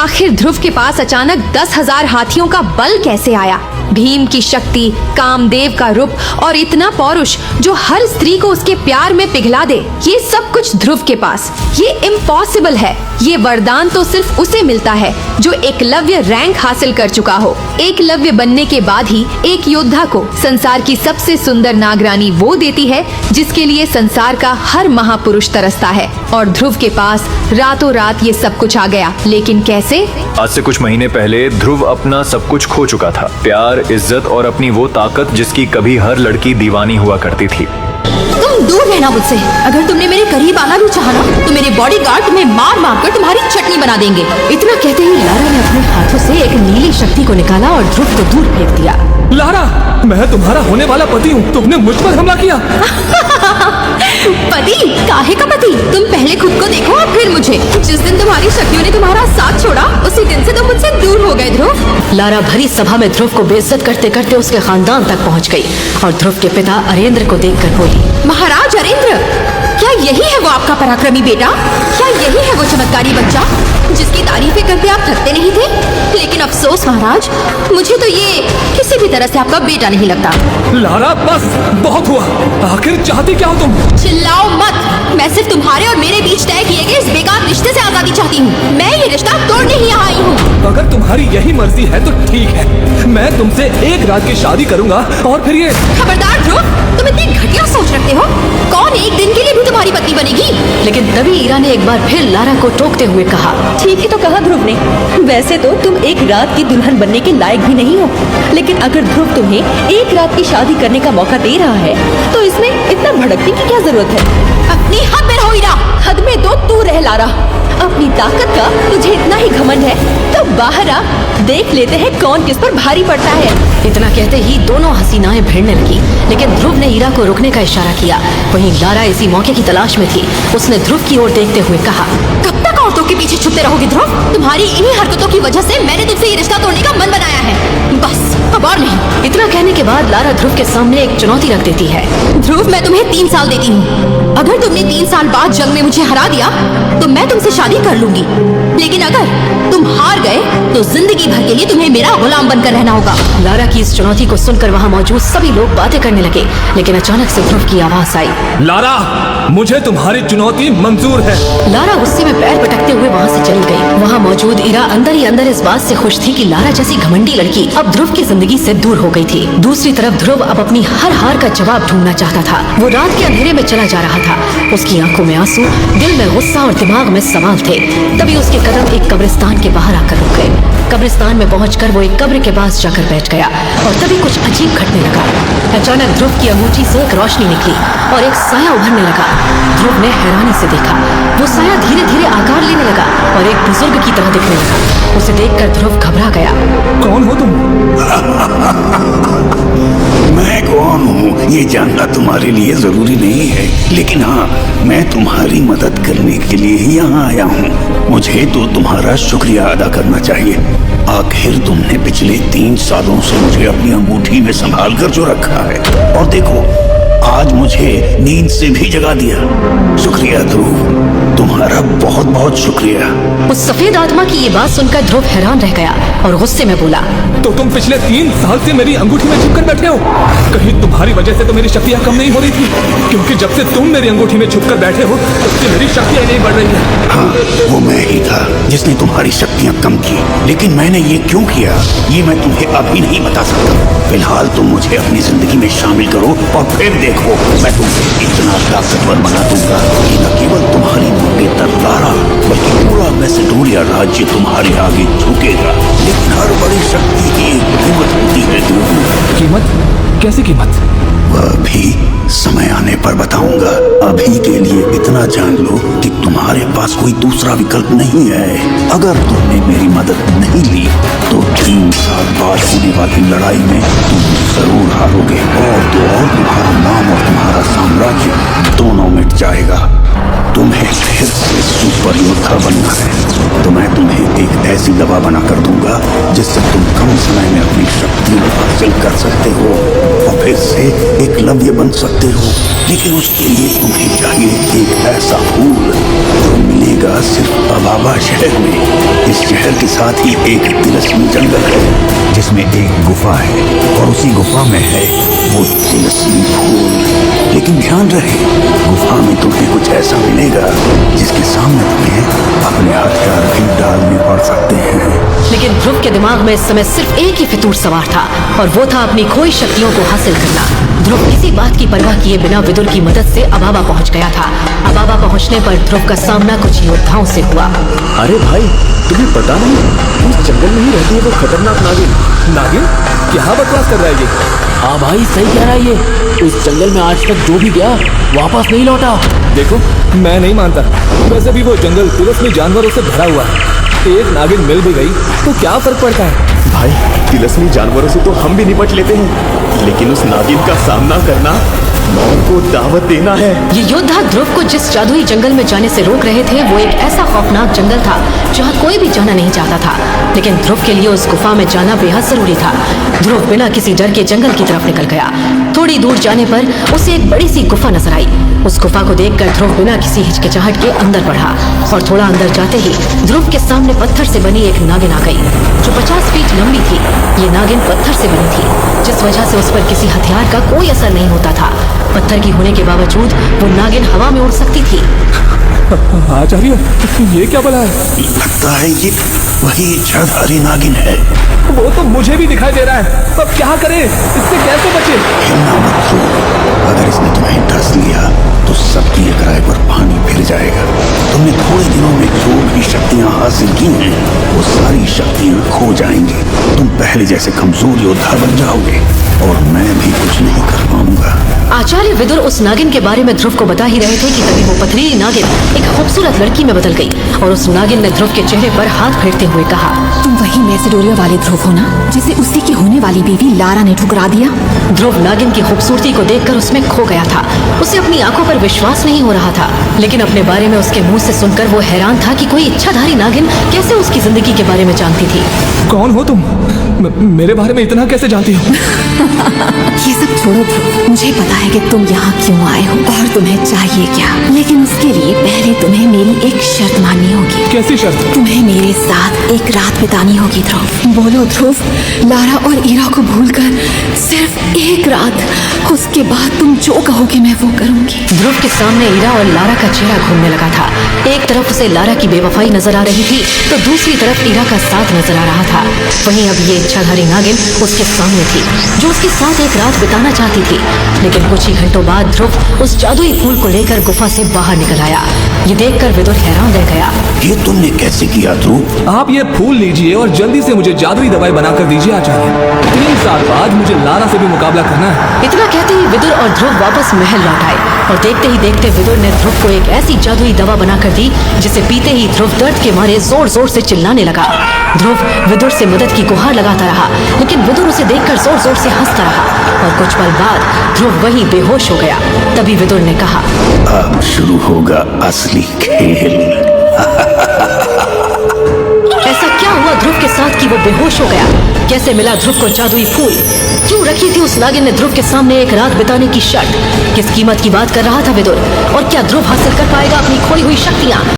आखिर ध्रुव के पास अचानक 10,000 हाथियों का बल कैसे आया? भीम की शक्ति, कामदेव का रूप और इतना पौरुष जो हर स्त्री को उसके प्यार में पिघला दे, ये सब कुछ ध्रुव के पास। ये इम्पॉसिबल है। ये वरदान तो सिर्फ उसे मिलता है जो एकलव्य रैंक हासिल कर चुका हो। एकलव्य बनने के बाद ही एक योद्धा को संसार की सबसे सुंदर नागरानी वो देती है जिसके लिए संसार का हर महापुरुष तरसता है। और ध्रुव के पास रातों रात ये सब कुछ आ गया। लेकिन कैसे? आज से कुछ महीने पहले ध्रुव अपना सब कुछ खो चुका था। प्यार, इज्जत और अपनी वो ताकत जिसकी कभी हर लड़की दीवानी हुआ करती थी। तुम दूर रहना मुझसे। अगर तुमने मेरे करीब आना भी चाहा तो मेरे बॉडीगार्ड तुम्हें मार मार कर तुम्हारी चटनी बना देंगे। इतना कहते ही लारा ने अपने हाथों से एक नीली शक्ति को निकाला और ध्रुव को दूर फेंक दिया। लारा, मैं तुम्हारा होने वाला पति हूँ। तुमने मुझ पर हमला किया। पति? काहे का पति? तुम पहले खुद को देखो और फिर मुझे। जिस दिन तुम्हारी शक्तियों ने तुम्हारा साथ छोड़ा उसी दिन से तुम मुझसे दूर हो गए ध्रुव। लारा भरी सभा में ध्रुव को बेइज्जत करते करते उसके खानदान तक पहुंच गई और ध्रुव के पिता अरेंद्र को देखकर बोली, महाराज अरेंद्र, क्या यही है वो आपका पराक्रमी बेटा? क्या यही है वो चमत्कारी बच्चा जिसकी तारीफें करते आप थकते नहीं थे? लेकिन अफसोस महाराज, मुझे तो ये किसी भी तरह से आपका बेटा नहीं लगता। लारा, बस बहुत हुआ। आखिर चाहती क्या हो तुम? चिल्लाओ मत। मैं सिर्फ तुम्हारे और मेरे बीच तय किए गए इस बेकार रिश्ते से आजादी चाहती हूँ। मैं ये रिश्ता तोड़ने ही यहाँ आई हूँ। अगर तुम्हारी यही मर्जी है तो ठीक है। मैं तुमसे एक रात की शादी करूंगा और फिर ये। खबरदार ध्रुव, तुम इतनी घटिया सोच रखते हो। कौन एक दिन के लिए भी तुम्हारी पत्नी बनेगी? लेकिन तभी ईरा ने एक बार फिर लारा को टोकते हुए कहा, ठीक ही तो कहा ध्रुव ने। वैसे तो तुम एक रात की दुल्हन बनने के लायक भी नहीं हो, लेकिन अगर ध्रुव तुम्हें एक रात की शादी करने का मौका दे रहा है तो इसमें इतना भड़कने की क्या जरूरत है? अपनी हद में रहो ईरा। हद में तो तू रह लारा। अपनी ताकत का तुझे इतना ही घमंड है तो बाहर आ, देख लेते हैं कौन किस पर भारी पड़ता है। इतना कहते ही दोनों हसीनाएं भिड़ने लगी, लेकिन ध्रुव ने ईरा को रुकने का इशारा किया। वहीं लारा इसी मौके की तलाश में थी। उसने ध्रुव की ओर देखते हुए कहा, कब तक औरतों के पीछे छुपते रहोगे ध्रुव? तुम्हारी इन्हीं हरकतों की वजह से मैंने तुमसे ये रिश्ता तोड़ने का मन बनाया है। बस, अब और नहीं। इतना कहने के बाद लारा ध्रुव के सामने एक चुनौती रख देती है। ध्रुव, मैं तुम्हें 3 साल देती हूँ। अगर तुमने 3 साल बाद जंग में मुझे हरा दिया तो मैं तुमसे शादी कर लूंगी। लेकिन अगर तुम हार गए तो जिंदगी भर के लिए तुम्हें मेरा गुलाम बनकर रहना होगा। लारा की इस चुनौती को सुनकर वहाँ मौजूद सभी लोग बातें करने लगे, लेकिन अचानक से ध्रुव की आवाज आई, लारा, मुझे तुम्हारी चुनौती मंजूर है। लारा गुस्से में पैर पटकते हुए वहाँ से चली गई। वहाँ मौजूद ईरा अंदर ही अंदर इस बात से खुश थी कि लारा जैसी घमंडी लड़की अब ध्रुव की जिंदगी से दूर हो गई थी। दूसरी तरफ ध्रुव अब अपनी हर हार का जवाब ढूंढना चाहता था। वो रात के अंधेरे में चला जा रहा था। उसकी आंखों में आंसू, दिल में गुस्सा और दिमाग में सवाल थे। तभी उसके कदम एक कब्रिस्तान के बाहर आकर रुक गए। कब्रिस्तान में पहुंचकर वो एक कब्र के पास जाकर बैठ गया और तभी कुछ अजीब घटने लगा। अचानक ध्रुव की अंगूठी से एक रोशनी निकली और एक साया उभरने लगा। ध्रुव ने हैरानी से देखा। वो साया धीरे धीरे आकार लेने लगा और एक बुजुर्ग की तरह दिखने लगा। उसे देखकर ध्रुव घबरा गया। कौन हो तुम? मैं कौन हूँ ये जानना तुम्हारे लिए जरूरी नहीं है, लेकिन हाँ, मैं तुम्हारी मदद करने के लिए ही यहाँ आया हूँ। मुझे तो तुम्हारा शुक्रिया अदा करना चाहिए। आखिर तुमने पिछले 3 सालों से मुझे अपनी अंगूठी में संभाल कर जो रखा है, और देखो आज मुझे नींद से भी जगा दिया। शुक्रिया ध्रुव, तुम्हारा बहुत बहुत शुक्रिया। उस सफेद आत्मा की ये बात सुनकर ध्रुव हैरान रह गया और गुस्से में बोला, तो तुम पिछले 3 साल से मेरी अंगूठी में छुपकर बैठे हो? कहीं तुम्हारी वजह से तो मेरी शक्तियाँ कम नहीं हो रही थी? क्योंकि जब से तुम मेरी अंगूठी में छुपकर बैठे हो तब से मेरी शक्तियाँ नहीं बढ़ रही है। हाँ, वो मैं ही था जिसने तुम्हारी शक्तियाँ कम की, लेकिन मैंने ये क्यों किया ये मैं तुम्हें अभी नहीं बता सकता। फिलहाल तुम मुझे अपनी जिंदगी में शामिल करो और फिर देखो मैं तुम्हें इतना ताकतवर बना दूंगा कि न केवल तुम्हारी मंगेतर लारा बल्कि पूरा मैसेडोनिया राज्य तुम्हारे आगे झुकेगा। लेकिन हर बड़ी शक्ति की एक कीमत होती है ध्रुव। कीमत? कैसी कीमत? वह भी समय आने पर बताऊंगा। अभी के लिए इतना जान लो कि तुम्हारे पास कोई दूसरा विकल्प नहीं है। अगर तुमने मेरी मदद नहीं ली तो 3 साल बाद होने वाली लड़ाई में तुम जरूर हारोगे, और तो और तुम्हारा नाम और तुम्हारा साम्राज्य दोनों मिट जाएगा। तुम्हें फिर से सुपर योद्धा बनना है तो मैं तुम्हें एक ऐसी ऐसी दवा बना कर दूंगा जिससे तुम कम समय में अपनी शक्तियां हासिल कर सकते हो और फिर से एकलव्य बन सकते हो। लेकिन उसके लिए तुम्हें चाहिए एक ऐसा फूल जो मिलेगा सिर्फ अबाबा शहर में। इस शहर के साथ ही एक तिलस्मी जंगल है जिसमें एक गुफा है और उसी गुफा में है वो तिलस्मी फूल। लेकिन ध्यान रहे, गुफा में तुम्हें कुछ ऐसा मिलेगा जिसके सामने तुम्हें अपने हथियार भी डालने पड़ सकते हैं। लेकिन ध्रुव के दिमाग में इस समय सिर्फ एक ही फितूर सवार था और वो था अपनी खोई शक्तियों को हासिल करना। ध्रुव किसी बात की परवाह किए बिना विदुर की मदद से अबाबा पहुंच गया था। अबाबा पहुंचने पर ध्रुव का सामना कुछ योद्धाओं से हुआ। अरे भाई, तुम्हें पता नहीं उस जंगल में ही रहती है वो खतरनाक नागिन। नागिन? क्या बकवास कर रहा है ये? हाँ भाई, सही कह रहा है ये। उस जंगल में आज तक जो भी गया वापस नहीं लौटा। देखो, मैं नहीं मानता। वैसे भी वो जंगल तिलस्मी जानवरों से भरा हुआ है। एक नागिन मिल भी गई तो क्या फर्क पड़ता है? भाई, तिलस्मी जानवरों से तो हम भी निपट लेते हैं, लेकिन उस नागिन का सामना करना मौत को दावत देना है। ये योद्धा ध्रुव को जिस जादुई जंगल में जाने से रोक रहे थे वो एक ऐसा खौफनाक जंगल था जहाँ कोई भी जाना नहीं चाहता था। लेकिन ध्रुव के लिए उस गुफा में जाना बेहद जरूरी था। ध्रुव बिना किसी डर के जंगल की तरफ निकल गया। थोड़ी दूर जाने पर उसे एक बड़ी सी गुफा नजर आई। उस गुफा को देखकर ध्रुव बिना किसी हिचकिचाहट के अंदर बढ़ा और थोड़ा अंदर जाते ही ध्रुव के सामने पत्थर से बनी एक नागिन आ गई जो 50 फीट लंबी थी। ये नागिन पत्थर से बनी थी जिस वजह से उस पर किसी हथियार का कोई असर नहीं होता था। पत्थर की होने के बावजूद वो नागिन हवा में उड़ सकती थी। आचार्य, ये क्या बला है? लगता है ये वही इच्छाधारी नागिन है। वो तो मुझे भी दिखाई दे रहा है। अब क्या करें? इससे कैसे बचे? हिलना मत ध्रुव, अगर इसने तुम्हें डस लिया तो सबकी एक राय पर पानी फिर जाएगा। तुमने थोड़े दिनों में जो भी शक्तियां हासिल की हैं वो सारी शक्तियां खो जाएंगी। तुम पहले जैसे कमजोर योद्धा बन जाओगे और मैं भी कुछ नहीं कर पाऊंगा। आचार्य विदुर उस नागिन के बारे में ध्रुव को बता ही रहे थे कि तभी वो पथरीली नागिन एक खूबसूरत लड़की में बदल गई और उस नागिन ने ध्रुव के चेहरे पर हाथ फेरते हुए कहा, तुम वही मैसेडोरिया वाले ध्रुव हो ना जिसे उसी की होने वाली बीवी लारा ने ठुकरा दिया? ध्रुव नागिन की खूबसूरती को देखकर उसमें खो गया था। उसे अपनी आंखों पर विश्वास नहीं हो रहा था। लेकिन अपने बारे में उसके मुंह से सुनकर वो हैरान था कि कोई इच्छाधारी नागिन कैसे उसकी जिंदगी के बारे में जानती थी। कौन हो तुम? मेरे बारे में इतना कैसे जानती हो? ये सब छोड़ो ध्रुव, मुझे पता है कि तुम यहाँ क्यों आए हो और तुम्हें चाहिए क्या। लेकिन उसके लिए पहले तुम्हें मेरी एक शर्त माननी होगी। कैसी शर्त? तुम्हें मेरे साथ एक रात बितानी होगी ध्रुव। बोलो ध्रुव, लारा और ईरा को भूलकर सिर्फ एक रात, उसके बाद तुम जो कहोगे मैं वो करूंगी। ध्रुव के सामने ईरा और लारा का चेहरा घूमने लगा था। एक तरफ उसे लारा की बेवफाई नजर आ रही थी तो दूसरी तरफ ईरा का साथ नजर आ रहा था। वहीं अब ये इच्छाधारी नागिन उसके सामने थी जो उसके साथ एक रात बिताना चाहती थी। लेकिन कुछ ही घंटों बाद ध्रुव उस जादुई फूल को लेकर गुफा से बाहर निकल आया। ये देखकर विदुर हैरान रह गया। ये तुमने कैसे किया ध्रुव? आप ये फूल लीजिए और जल्दी से मुझे जादुई दवाई बनाकर दीजिए आचार्य। 3 साल बाद मुझे लारा से भी मुकाबला करना है। इतना कहते ही विदुर और ध्रुव वापस महल लौट आए और देखते ही देखते विदुर ने ध्रुव को एक ऐसी जादुई दवा बनाकर दी जिसे पीते ही ध्रुव दर्द के मारे जोर जोर से चिल्लाने लगा। ध्रुव विदुर से मदद की गुहार लगाता रहा लेकिन विदुर उसे देखकर जोर जोर से हंसता रहा और कुछ पल बाद ध्रुव वहीं बेहोश हो गया। तभी विदुर ने कहा, अब शुरू होगा असली खेल। ऐसा क्या हुआ ध्रुव के साथ कि वो बेहोश हो गया? कैसे मिला ध्रुव को जादुई फूल? क्यों रखी थी उस नागिन ने ध्रुव के सामने एक रात बिताने की शर्त? किस कीमत की बात कर रहा था विदुर? और क्या ध्रुव हासिल कर पाएगा अपनी खोई हुई शक्तियां?